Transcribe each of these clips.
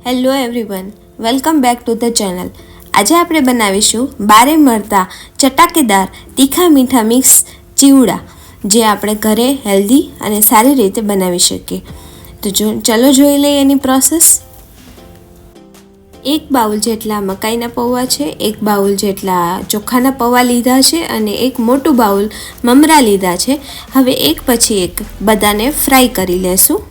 Hello everyone, welcome back to the channel. આજે આપણે બનાવીશું બારે મળતા ચટાકેદાર તીખા મીઠા મિક્સ ચીવડા, જે આપણે ઘરે હેલ્ધી અને સારી રીતે બનાવી શકીએ. તો ચલો જોઈ લઈએ એની પ્રોસેસ. એક બાઉલ જેટલા મકાઈના પૌવા છે, એક બાઉલ જેટલા ચોખાના પૌવા લીધા છે અને એક મોટું બાઉલ મમરા લીધા છે. હવે એક પછી એક બધાને ફ્રાય કરી લેશું.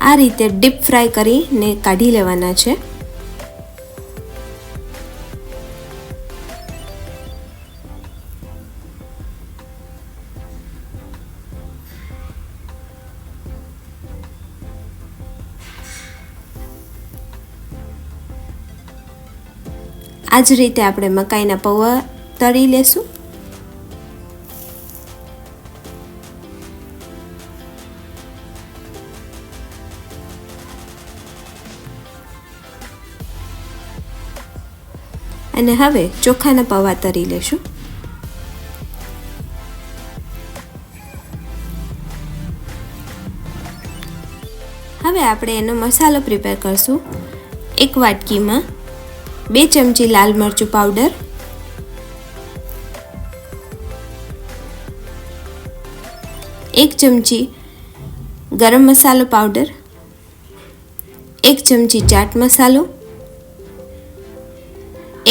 આ રીતે ડીપ ફ્રાય કરીને કાઢી લેવાના છે. આ જ રીતે આપણે મકાઈના પૌવા તળી લેશું. અને હવે ચોખાના પૌવા તળી લેશું. હવે આપણે એનો મસાલો પ્રિપેર કરશું. એક વાટકીમાં 2 ચમચી લાલ મરચું પાવડર, 1 ચમચી ગરમ મસાલો પાવડર, 1 ચમચી ચાટ મસાલો,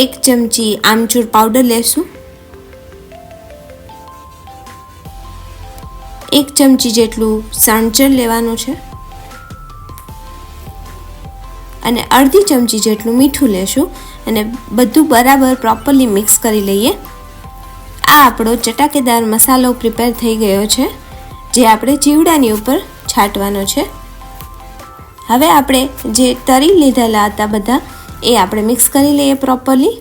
1 ચમચી આમચૂર પાવડર લેશું, 1 ચમચી જેટલું સંચળ લેવાનું છે અને અડધી ચમચી જેટલું મીઠું લેશું અને બધું બરાબર પ્રોપરલી મિક્સ કરી લઈએ. આ આપણો ચટાકેદાર મસાલો પ્રિપેર થઈ ગયો છે, જે આપણે ચીવડાની ઉપર છાંટવાનો છે. હવે આપણે જે તરી લીધેલા હતા બધા, એ આપણે મિક્સ કરી લઈએ પ્રોપરલી.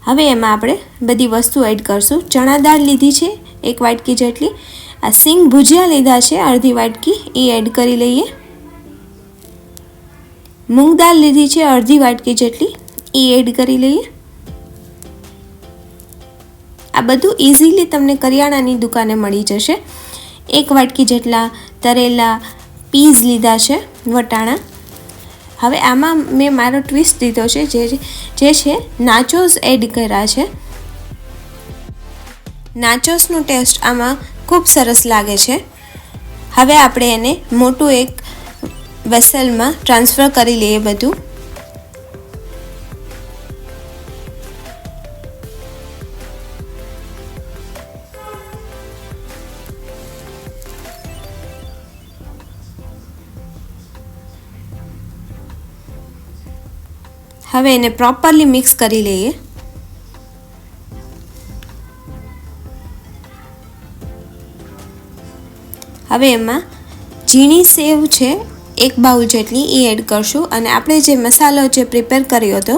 હવે એમાં આપણે બધી વસ્તુ એડ કરશું. ચણા દાળ લીધી છે 1 વાટકી જેટલી, આ સિંગ ભુજિયા લીધા છે અડધી વાટકી, એ એડ કરી લઈએ. મૂંગ દાળ લીધી છે અડધી વાટકી જેટલી, એ એડ કરી લઈએ. આ બધું ઇઝીલી તમને કરિયાણાની દુકાને મળી જશે. 1 વાટકી જેટલા તરેલા પીઝ લીધા છે, વટાણા. હવે આમાં મેં મારો ટ્વિસ્ટ દીધો છે, જે છે નાચોસ એડ કર્યા છે. નાચોસનો ટેસ્ટ આમાં ખૂબ સરસ લાગે છે. હવે આપણે એને મોટું એક વેસલમાં ટ્રાન્સફર કરી લઈએ બધું. હવે એને પ્રોપરલી મિક્સ કરી લઈએ. હવે એમાં ઝીણી સેવ છે 1 બાઉલ જેટલી, એ એડ કરશું અને આપણે જે મસાલો જે પ્રિપેર કર્યો હતો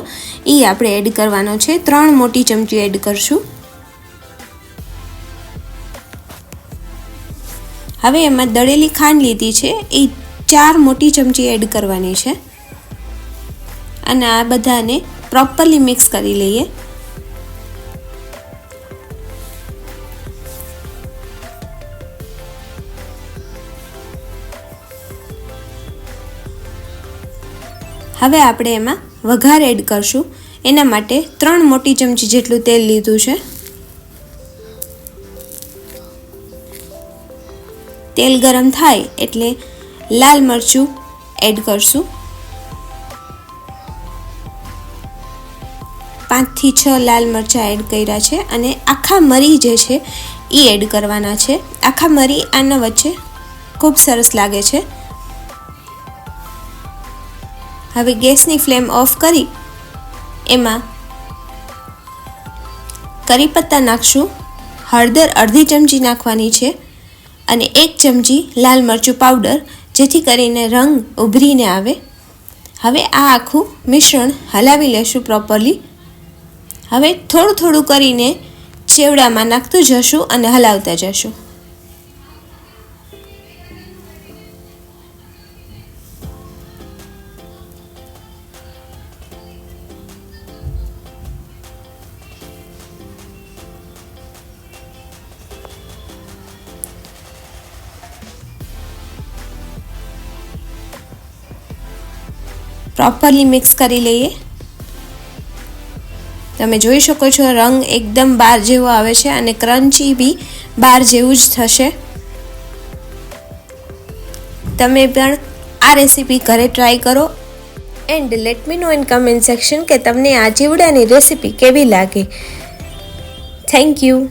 એ આપણે એડ કરવાનો છે. 3 મોટી ચમચી એડ કરશું. હવે એમાં દળેલી ખાંડ લીધી છે, એ 4 મોટી ચમચી એડ કરવાની છે અને આ બધાને પ્રોપરલી મિક્સ કરી લઈએ. હવે આપણે એમાં વઘાર એડ કરશું. એના માટે 3 મોટી ચમચી જેટલું તેલ લીધું છે. તેલ ગરમ થાય એટલે લાલ મરચું એડ કરશું. 5 થી 6 લાલ મરચાં એડ કર્યા છે અને આખા મરી જે છે એ એડ કરવાના છે. આખા મરી આના વચ્ચે ખૂબ સરસ લાગે છે. હવે ગેસની ફ્લેમ ઓફ કરી એમાં કરી પત્તા નાખશું. હળદર અડધી ચમચી નાખવાની છે અને 1 ચમચી લાલ મરચું પાવડર, જેથી કરીને રંગ ઉભરીને આવે. હવે આ આખું મિશ્રણ હલાવી લેશું પ્રોપરલી. હવે થોડું થોડું કરીને ચેવડામાં નાખતું જશું અને હલાવતા જશું. પ્રોપરલી મિક્સ કરી લઈએ. તમે જોઈ શકો છો રંગ એકદમ બાર જેવો આવે છે અને ક્રન્ચી બી બાર જેવું જ થશે. તમે પણ આ રેસીપી ઘરે ટ્રાય કરો and let me no in comment section કે તમને આ ચીવડાની રેસીપી કેવી લાગી. Thank you.